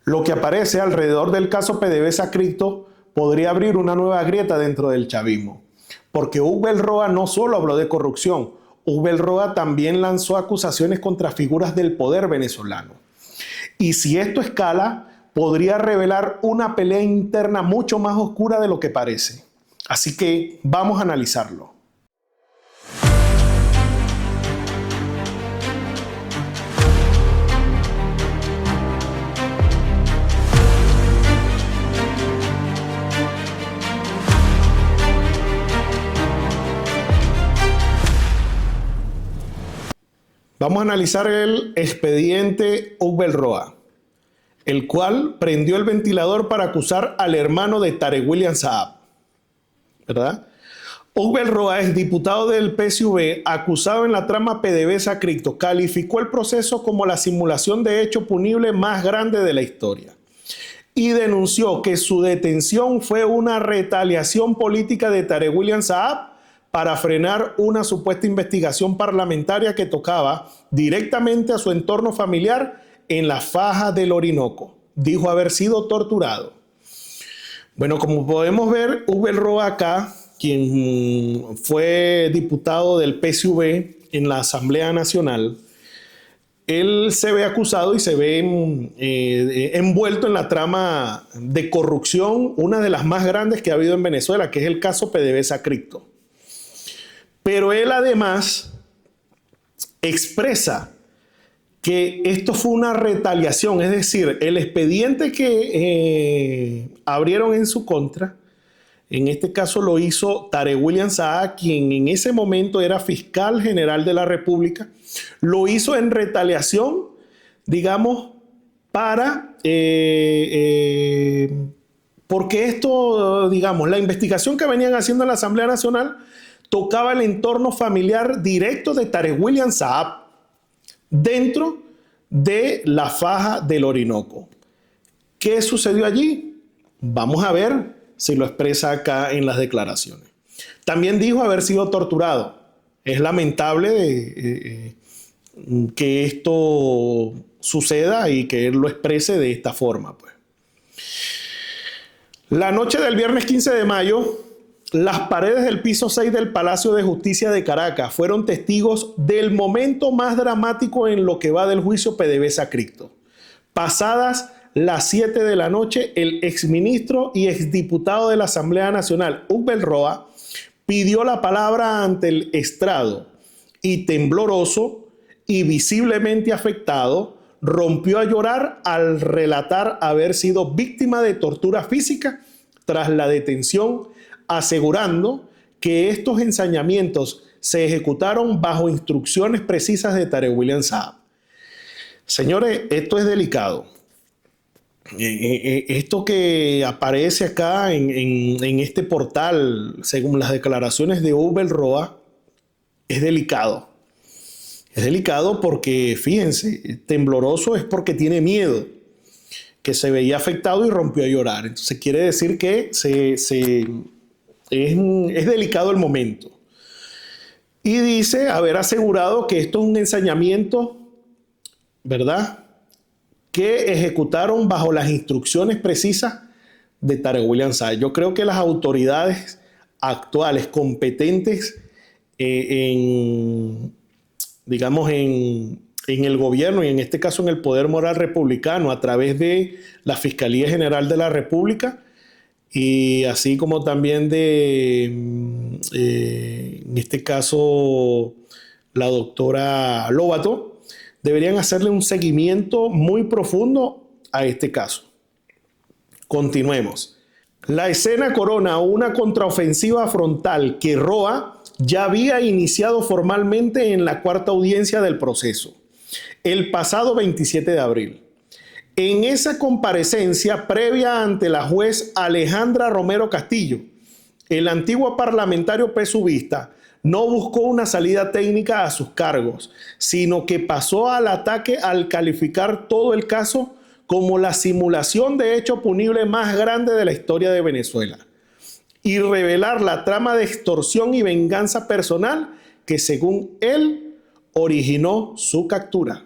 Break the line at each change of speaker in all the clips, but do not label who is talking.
Lo que aparece alrededor del caso PDVSA Cripto podría abrir una nueva grieta dentro del chavismo, porque Hugo El Roa no solo habló de corrupción, Hugo El Roa también lanzó acusaciones contra figuras del poder venezolano. Y si esto escala, podría revelar una pelea interna mucho más oscura de lo que parece. Así que vamos a analizarlo. Vamos a analizar el expediente Hugo El Roa, el cual prendió el ventilador para acusar al hermano de Tarek William Saab, ¿verdad? Hugo El Roa es diputado del PSV, acusado en la trama PDVSA Cripto. Calificó el proceso como la simulación de hecho punible más grande de la historia y denunció que su detención fue una retaliación política de Tarek William Saab para frenar una supuesta investigación parlamentaria que tocaba directamente a su entorno familiar en la faja del Orinoco. Dijo haber sido torturado. Bueno, como podemos ver, Hugo El Roa acá, quien fue diputado del PSV en la Asamblea Nacional, él se ve acusado y se ve envuelto en la trama de corrupción, una de las más grandes que ha habido en Venezuela, que es el caso PDVSA Cripto. Pero él además expresa que esto fue una retaliación, es decir, el expediente que abrieron en su contra, en este caso lo hizo Tarek William Saab, quien en ese momento era fiscal general de la República, lo hizo en retaliación, digamos, para, porque esto, digamos, la investigación que venían haciendo en la Asamblea Nacional tocaba el entorno familiar directo de Tarek William Saab dentro de la faja del Orinoco. ¿Qué sucedió allí? Vamos a ver si lo expresa acá en las declaraciones. También dijo haber sido torturado. Es lamentable que esto suceda y que él lo exprese de esta forma, pues. La noche del viernes 15 de mayo, las paredes del piso 6 del Palacio de Justicia de Caracas fueron testigos del momento más dramático en lo que va del juicio PDVSA Cripto. Pasadas las 7 de la noche, el exministro y exdiputado de la Asamblea Nacional, Hugo El Roa, pidió la palabra ante el estrado y tembloroso y visiblemente afectado, rompió a llorar al relatar haber sido víctima de tortura física tras la detención, asegurando que estos ensañamientos se ejecutaron bajo instrucciones precisas de Tarek William Saab. Señores, esto es delicado. Esto que aparece acá en este portal, según las declaraciones de Hugo El Roa, es delicado. Es delicado porque, fíjense, tembloroso es porque tiene miedo, que se veía afectado y rompió a llorar. Entonces quiere decir que es delicado el momento. Y dice haber asegurado que esto es un ensañamiento, ¿verdad?, que ejecutaron bajo las instrucciones precisas de Tarek William Saab. Yo creo que las autoridades actuales competentes digamos, en el gobierno y en este caso en el poder moral republicano a través de la Fiscalía General de la República y así como también de, en este caso, la doctora Lobato, deberían hacerle un seguimiento muy profundo a este caso. Continuemos. La escena corona una contraofensiva frontal que Roa ya había iniciado formalmente en la cuarta audiencia del proceso, el pasado 27 de abril. En esa comparecencia previa ante la juez Alejandra Romero Castillo, el antiguo parlamentario PSUVista no buscó una salida técnica a sus cargos, sino que pasó al ataque al calificar todo el caso como la simulación de hecho punible más grande de la historia de Venezuela y revelar la trama de extorsión y venganza personal que, según él, originó su captura.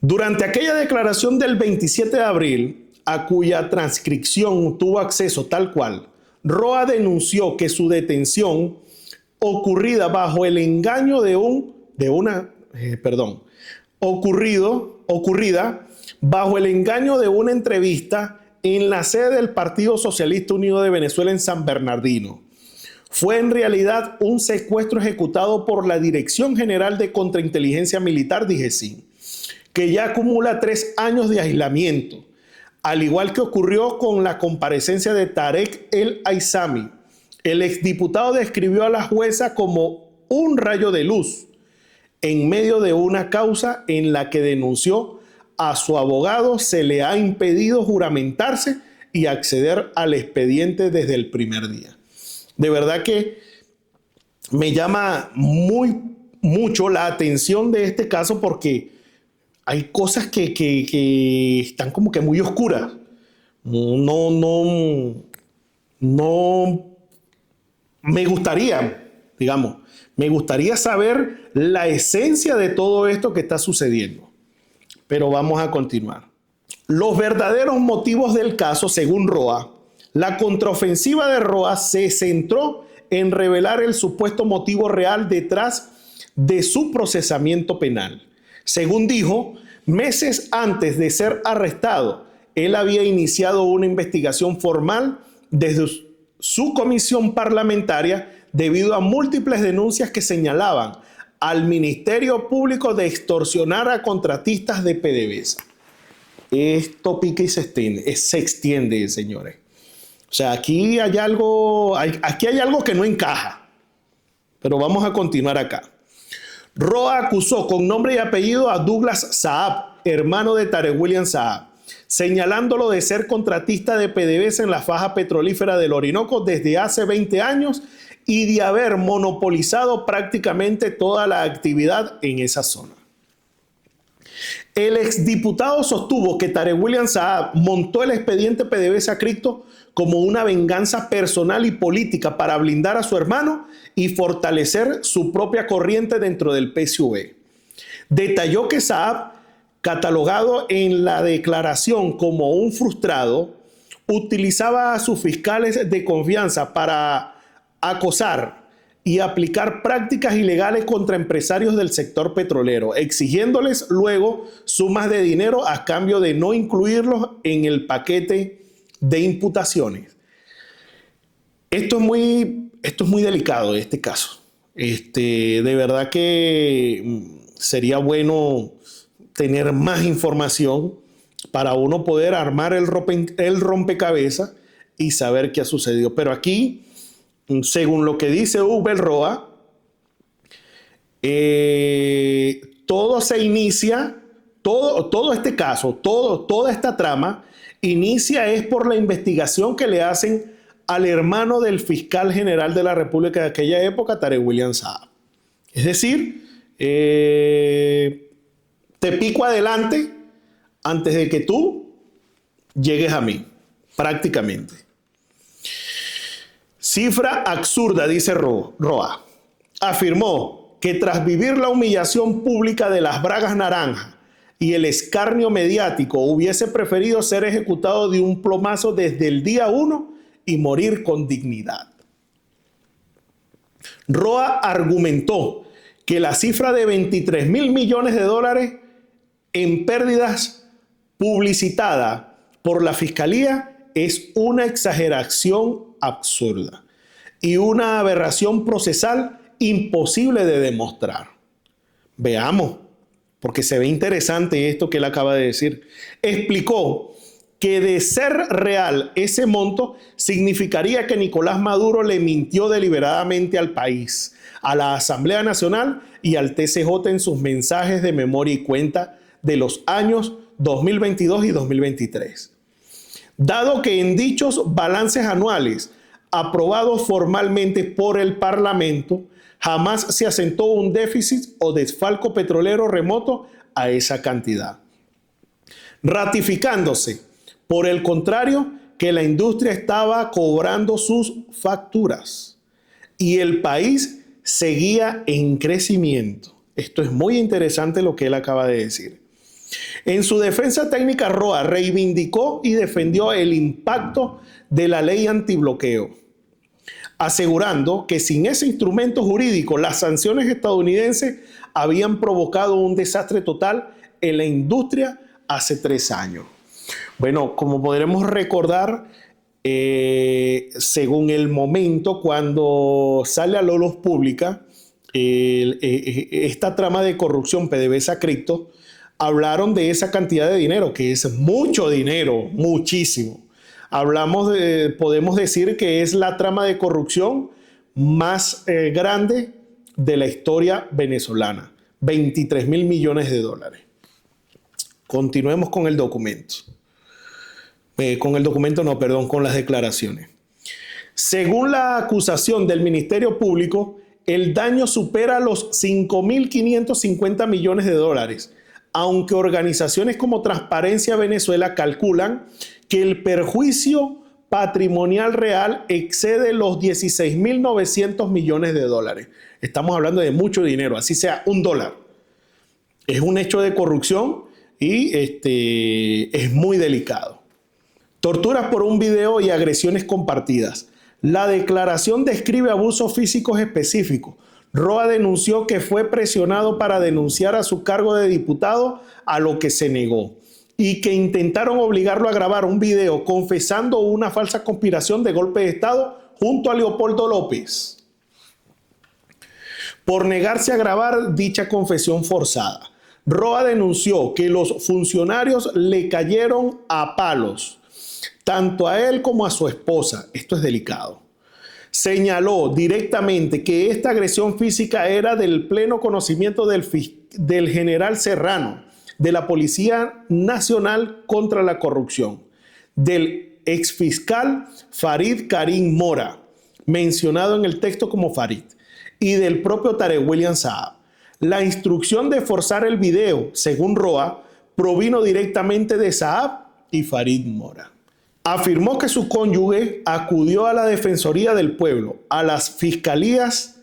Durante aquella declaración del 27 de abril, a cuya transcripción tuvo acceso tal cual, Roa denunció que su detención ocurrida bajo el engaño ocurrida bajo el engaño de una entrevista en la sede del Partido Socialista Unido de Venezuela en San Bernardino. Fue en realidad un secuestro ejecutado por la Dirección General de Contrainteligencia Militar, DIGESIN, que ya acumula 3 años de aislamiento, al igual que ocurrió con la comparecencia de Tarek El Aissami. El exdiputado describió a la jueza como un rayo de luz en medio de una causa en la que denunció a su abogado se le ha impedido juramentarse y acceder al expediente desde el primer día. De verdad que me llama mucho la atención de este caso porque hay cosas que están como que muy oscuras. No me gustaría saber la esencia de todo esto que está sucediendo. Pero vamos a continuar. Los verdaderos motivos del caso, según Roa, la contraofensiva de Roa se centró en revelar el supuesto motivo real detrás de su procesamiento penal. Según dijo, meses antes de ser arrestado, él había iniciado una investigación formal desde su comisión parlamentaria debido a múltiples denuncias que señalaban al Ministerio Público de extorsionar a contratistas de PDVSA. Esto pica y se extiende, señores. O sea, aquí hay algo que no encaja. Pero vamos a continuar acá. Roa acusó con nombre y apellido a Douglas Saab, hermano de Tarek William Saab, señalándolo de ser contratista de PDVSA en la faja petrolífera del Orinoco desde hace 20 años y de haber monopolizado prácticamente toda la actividad en esa zona. El exdiputado sostuvo que Tarek William Saab montó el expediente PDVSA Cripto como una venganza personal y política para blindar a su hermano y fortalecer su propia corriente dentro del PSUV. Detalló que Saab, catalogado en la declaración como un frustrado, utilizaba a sus fiscales de confianza para acosar y aplicar prácticas ilegales contra empresarios del sector petrolero, exigiéndoles luego sumas de dinero a cambio de no incluirlos en el paquete de imputaciones. Esto es muy delicado, este caso. De verdad que sería bueno tener más información para uno poder armar el rompecabezas y saber qué ha sucedido. Pero aquí, según lo que dice Ubel Roa, todo se inicia, todo este caso, toda esta trama inicia es por la investigación que le hacen al hermano del fiscal general de la República de aquella época, Tarek William Saab. Es decir, te pico adelante antes de que tú llegues a mí, prácticamente. Cifra absurda, dice Roa. Afirmó que tras vivir la humillación pública de las bragas naranjas y el escarnio mediático, hubiese preferido ser ejecutado de un plomazo desde el día 1 y morir con dignidad. Roa argumentó que la cifra de 23.000 millones de dólares en pérdidas publicitada por la Fiscalía es una exageración absurda y una aberración procesal imposible de demostrar. Veamos, porque se ve interesante esto que él acaba de decir. Explicó que de ser real ese monto significaría que Nicolás Maduro le mintió deliberadamente al país, a la Asamblea Nacional y al TCJ en sus mensajes de memoria y cuenta de los años 2022 y 2023. Dado que en dichos balances anuales aprobados formalmente por el Parlamento, jamás se asentó un déficit o desfalco petrolero remoto a esa cantidad. Ratificándose, por el contrario, que la industria estaba cobrando sus facturas y el país seguía en crecimiento. Esto es muy interesante lo que él acaba de decir. En su defensa técnica, Roa reivindicó y defendió el impacto de la ley antibloqueo, asegurando que sin ese instrumento jurídico las sanciones estadounidenses habían provocado un desastre total en la industria hace 3 años. Bueno, como podremos recordar, según el momento cuando sale a la luz pública esta trama de corrupción PDVSA Cripto, hablaron de esa cantidad de dinero, que es mucho dinero, muchísimo. Podemos decir que es la trama de corrupción más grande de la historia venezolana, 23.000 millones de dólares. Continuemos con el documento. Con las declaraciones. Según la acusación del Ministerio Público, el daño supera los 5.550 millones de dólares, aunque organizaciones como Transparencia Venezuela calculan que el perjuicio patrimonial real excede los 16.900 millones de dólares. Estamos hablando de mucho dinero, así sea $1. Es un hecho de corrupción y es muy delicado. Torturas por un video y agresiones compartidas. La declaración describe abusos físicos específicos. Roa denunció que fue presionado para denunciar a su cargo de diputado, a lo que se negó, y que intentaron obligarlo a grabar un video confesando una falsa conspiración de golpe de Estado junto a Leopoldo López, por negarse a grabar dicha confesión forzada. Roa denunció que los funcionarios le cayeron a palos, tanto a él como a su esposa. Esto es delicado. Señaló directamente que esta agresión física era del pleno conocimiento del general Serrano, de la Policía Nacional contra la Corrupción, del exfiscal Farid Karim Mora, mencionado en el texto como Farid, y del propio Tarek William Saab. La instrucción de forzar el video, según Roa, provino directamente de Saab y Farid Mora. Afirmó que su cónyuge acudió a la Defensoría del Pueblo, a las fiscalías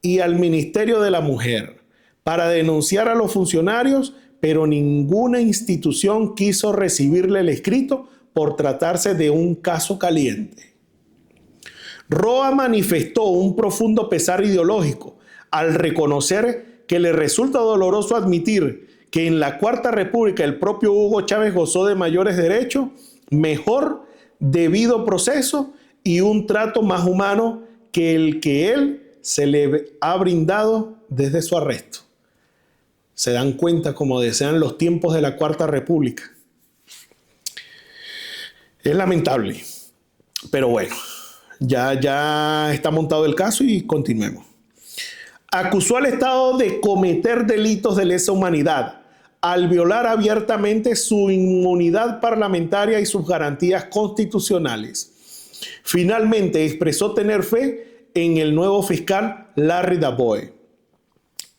y al Ministerio de la Mujer para denunciar a los funcionarios, pero ninguna institución quiso recibirle el escrito por tratarse de un caso caliente. Roa manifestó un profundo pesar ideológico al reconocer que le resulta doloroso admitir que en la Cuarta República el propio Hugo Chávez gozó de mayores derechos, mejor debido proceso y un trato más humano que el que él se le ha brindado desde su arresto. Se dan cuenta cómo desean los tiempos de la Cuarta República. Es lamentable, pero bueno, ya está montado el caso y continuemos. Acusó al Estado de cometer delitos de lesa humanidad al violar abiertamente su inmunidad parlamentaria y sus garantías constitucionales. Finalmente expresó tener fe en el nuevo fiscal Larry Daboe,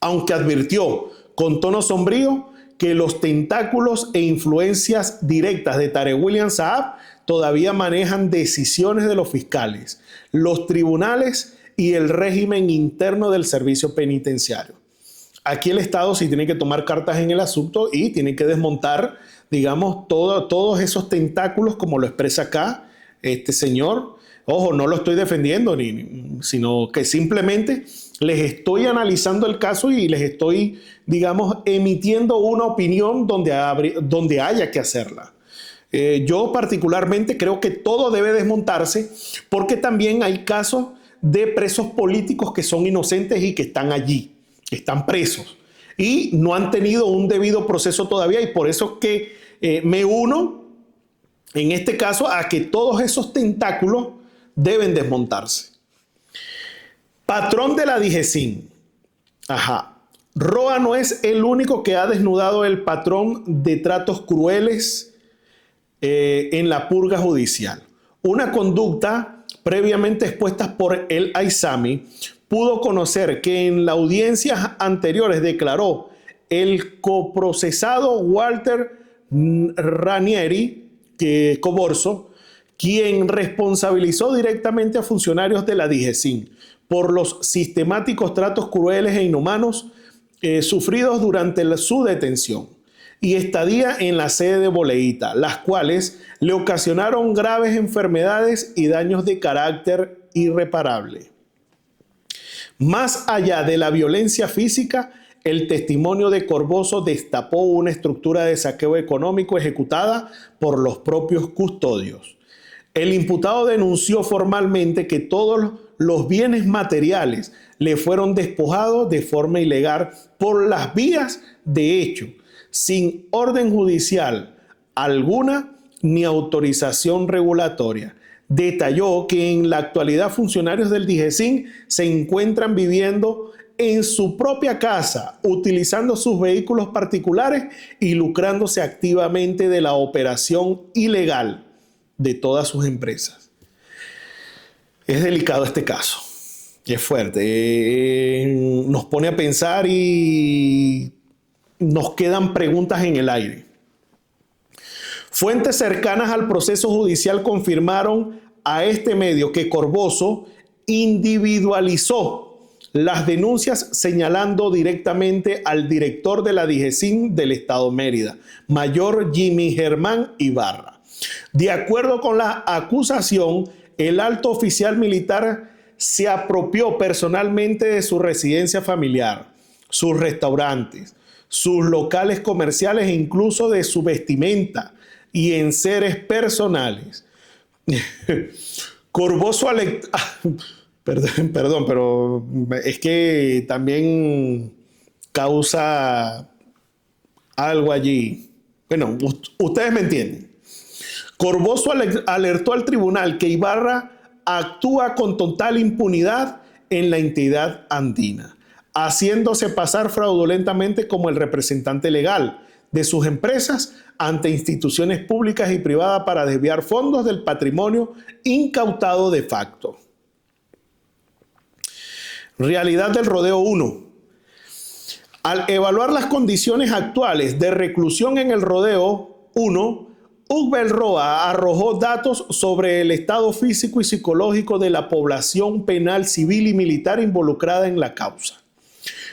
aunque advirtió con tono sombrío que los tentáculos e influencias directas de Tarek William Saab todavía manejan decisiones de los fiscales, los tribunales y el régimen interno del servicio penitenciario. Aquí el Estado sí tiene que tomar cartas en el asunto y tiene que desmontar, digamos, todos esos tentáculos, como lo expresa acá este señor. Ojo, no lo estoy defendiendo, sino que simplemente les estoy analizando el caso y les estoy, digamos, emitiendo una opinión donde haya que hacerla. Yo particularmente creo que todo debe desmontarse, porque también hay casos de presos políticos que son inocentes y que están allí. Están presos y no han tenido un debido proceso todavía, y por eso es que me uno en este caso a que todos esos tentáculos deben desmontarse. Patrón de la DIGESIN. Roa no es el único que ha desnudado el patrón de tratos crueles en la purga judicial. Una conducta previamente expuesta por el Aizami pudo conocer que en las audiencias anteriores declaró el coprocesado Walter Ranieri Coborso, quien responsabilizó directamente a funcionarios de la DIGESIN por los sistemáticos tratos crueles e inhumanos sufridos durante su detención, y estadía en la sede de Boleíta, las cuales le ocasionaron graves enfermedades y daños de carácter irreparable. Más allá de la violencia física, el testimonio de Corboso destapó una estructura de saqueo económico ejecutada por los propios custodios. El imputado denunció formalmente que todos los bienes materiales le fueron despojados de forma ilegal por las vías de hecho, sin orden judicial alguna ni autorización regulatoria. Detalló que en la actualidad funcionarios del DIGESIN se encuentran viviendo en su propia casa, utilizando sus vehículos particulares y lucrándose activamente de la operación ilegal de todas sus empresas. Es delicado este caso, es fuerte, nos pone a pensar y nos quedan preguntas en el aire. Fuentes cercanas al proceso judicial confirmaron a este medio que Corboso individualizó las denuncias señalando directamente al director de la DIGESIN del Estado Mérida, Mayor Jimmy Germán Ibarra. De acuerdo con la acusación, el alto oficial militar se apropió personalmente de su residencia familiar, sus restaurantes, sus locales comerciales e incluso de su vestimenta y enseres personales. Corboso Perdón, pero es que también causa algo allí. Bueno, ustedes me entienden. Corboso alertó al tribunal que Ibarra actúa con total impunidad en la entidad andina, haciéndose pasar fraudulentamente como el representante legal de sus empresas ante instituciones públicas y privadas para desviar fondos del patrimonio incautado de facto. Realidad del Rodeo 1. Al evaluar las condiciones actuales de reclusión en el Rodeo 1, Ugbel Roa arrojó datos sobre el estado físico y psicológico de la población penal, civil y militar involucrada en la causa.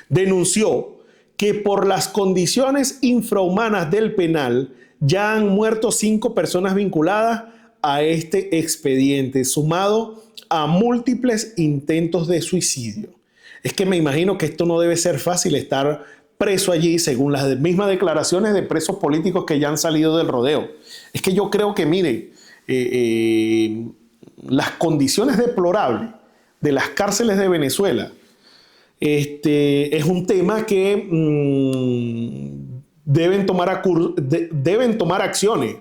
Denunció que por las condiciones infrahumanas del penal ya han muerto 5 personas vinculadas a este expediente, sumado a múltiples intentos de suicidio. Es que me imagino que esto no debe ser fácil estar preso allí, según las mismas declaraciones de presos políticos que ya han salido del rodeo. Es que yo creo que, mire, las condiciones deplorables de las cárceles de Venezuela es un tema que deben tomar acciones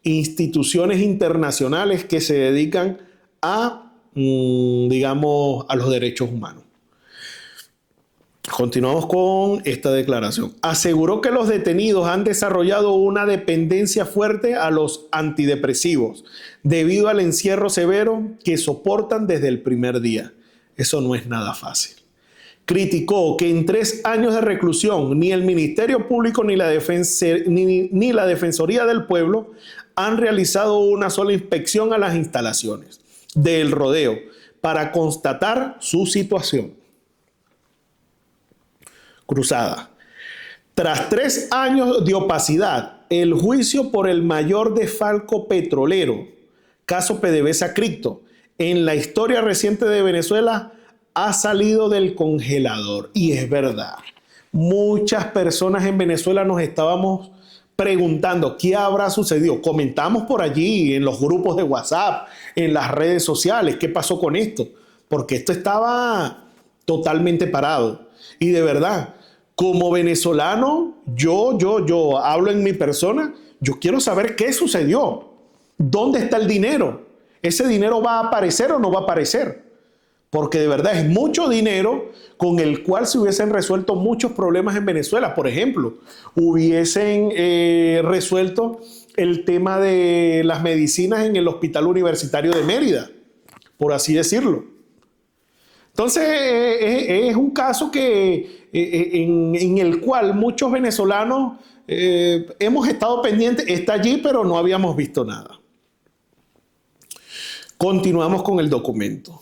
instituciones internacionales que se dedican a, digamos, a los derechos humanos. Continuamos con esta declaración. Aseguró que los detenidos han desarrollado una dependencia fuerte a los antidepresivos debido al encierro severo que soportan desde el primer día. Eso no es nada fácil. Criticó que en 3 años de reclusión ni el Ministerio Público ni la Defensoría del Pueblo han realizado una sola inspección a las instalaciones del rodeo para constatar su situación. Cruzada. Tras 3 años de opacidad, el juicio por el mayor desfalco petrolero, caso PDVSA Cripto, en la historia reciente de Venezuela, ha salido del congelador. Y es verdad. Muchas personas en Venezuela nos estábamos preguntando qué habrá sucedido. Comentamos por allí en los grupos de WhatsApp, en las redes sociales, qué pasó con esto. Porque esto estaba totalmente parado. Y de verdad, como venezolano, yo hablo en mi persona, yo quiero saber qué sucedió. ¿Dónde está el dinero? ¿Ese dinero va a aparecer o no va a aparecer? Porque de verdad es mucho dinero con el cual se hubiesen resuelto muchos problemas en Venezuela. Por ejemplo, hubiesen resuelto el tema de las medicinas en el Hospital Universitario de Mérida, por así decirlo. Entonces, es un caso que, en el cual muchos venezolanos hemos estado pendientes. Está allí, pero no habíamos visto nada. Continuamos con el documento.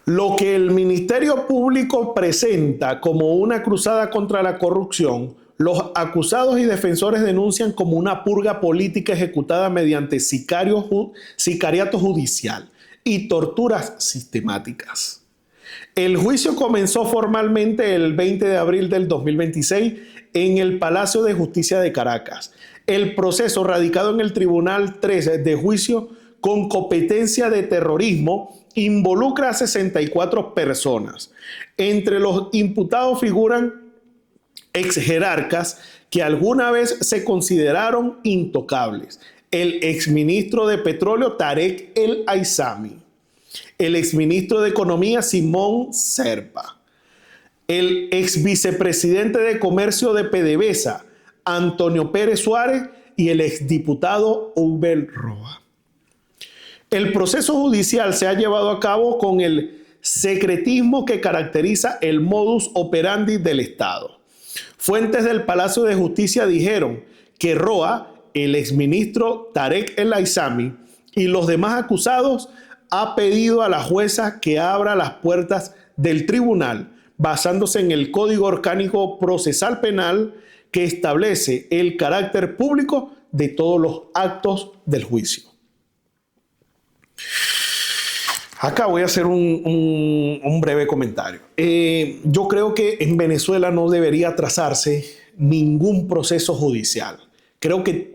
Lo que el Ministerio Público presenta como una cruzada contra la corrupción Los acusados y defensores denuncian como una purga política ejecutada mediante sicariato judicial y torturas sistemáticas. El juicio comenzó formalmente el 20 de abril del 2026 en el Palacio de Justicia de Caracas. El proceso, radicado en el Tribunal 3 de Juicio con competencia de terrorismo, involucra a 64 personas. Entre los imputados figuran ex jerarcas que alguna vez se consideraron intocables. El exministro de Petróleo Tarek El Aissami, el exministro de Economía Simón Serpa, el exvicepresidente de Comercio de PDVSA Antonio Pérez Suárez y el exdiputado Ugbel Roa. El proceso judicial se ha llevado a cabo con el secretismo que caracteriza el modus operandi del Estado. Fuentes del Palacio de Justicia dijeron que Roa, el exministro Tarek El Aissami y los demás acusados ha pedido a la jueza que abra las puertas del tribunal basándose en el Código Orgánico Procesal Penal que establece el carácter público de todos los actos del juicio. Acá voy a hacer un breve comentario. Yo creo que en Venezuela no debería trazarse ningún proceso judicial. Creo que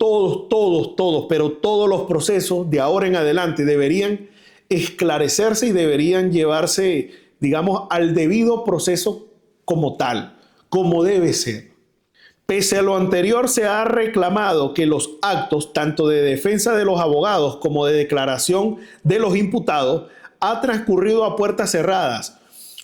pero todos los procesos de ahora en adelante deberían esclarecerse y deberían llevarse, digamos, al debido proceso como tal, como debe ser. Pese a lo anterior, se ha reclamado que los actos, tanto de defensa de los abogados como de declaración de los imputados, ha transcurrido a puertas cerradas,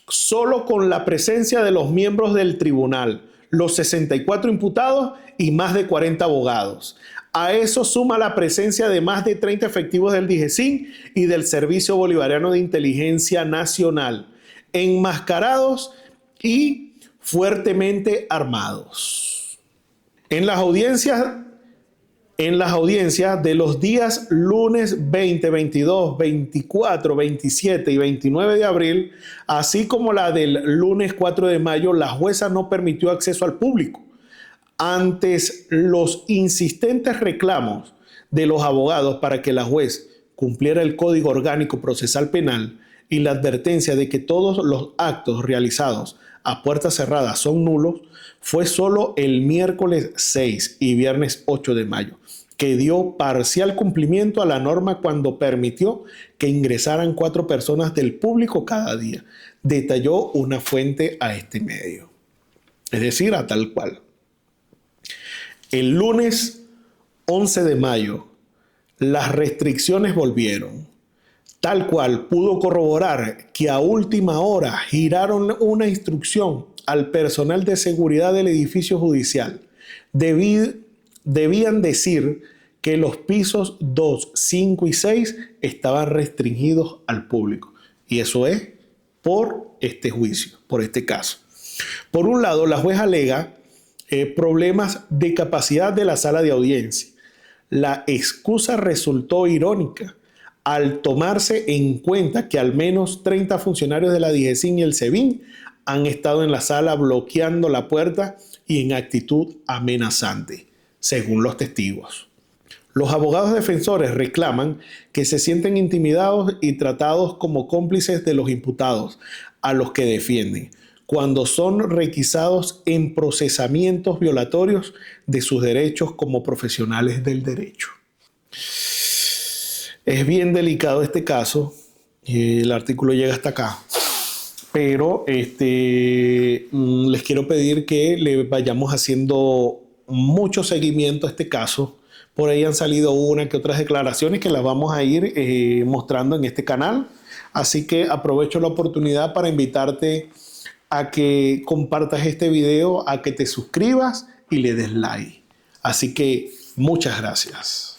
solo con la presencia de los miembros del tribunal, los 64 imputados y más de 40 abogados. A eso suma la presencia de más de 30 efectivos del DIGESIN y del Servicio Bolivariano de Inteligencia Nacional, enmascarados y fuertemente armados. En las audiencias de los días lunes 20, 22, 24, 27 y 29 de abril, así como la del lunes 4 de mayo, la jueza no permitió acceso al público. Ante los insistentes reclamos de los abogados para que la juez cumpliera el Código Orgánico Procesal Penal y la advertencia de que todos los actos realizados a puertas cerradas son nulos, fue solo el miércoles 6 y viernes 8 de mayo que dio parcial cumplimiento a la norma cuando permitió que ingresaran 4 personas del público cada día, detalló una fuente a este medio. Es decir, a tal cual. El lunes 11 de mayo, las restricciones volvieron. Tal cual pudo corroborar que a última hora giraron una instrucción al personal de seguridad del edificio judicial. Debían decir que los pisos 2, 5 y 6 estaban restringidos al público. Y eso es por este juicio, por este caso. Por un lado, la jueza alega problemas de capacidad de la sala de audiencia. La excusa resultó irónica al tomarse en cuenta que al menos 30 funcionarios de la DIGESIN y el SEBIN han estado en la sala bloqueando la puerta y en actitud amenazante, según los testigos. Los abogados defensores reclaman que se sienten intimidados y tratados como cómplices de los imputados, a los que defienden, cuando son requisados en procesamientos violatorios de sus derechos como profesionales del derecho. Es bien delicado este caso, el artículo llega hasta acá, pero les quiero pedir que le vayamos haciendo mucho seguimiento a este caso. Por ahí han salido una que otras declaraciones que las vamos a ir mostrando en este canal, así que aprovecho la oportunidad para invitarte a que compartas este video, a que te suscribas y le des like. Así que muchas gracias.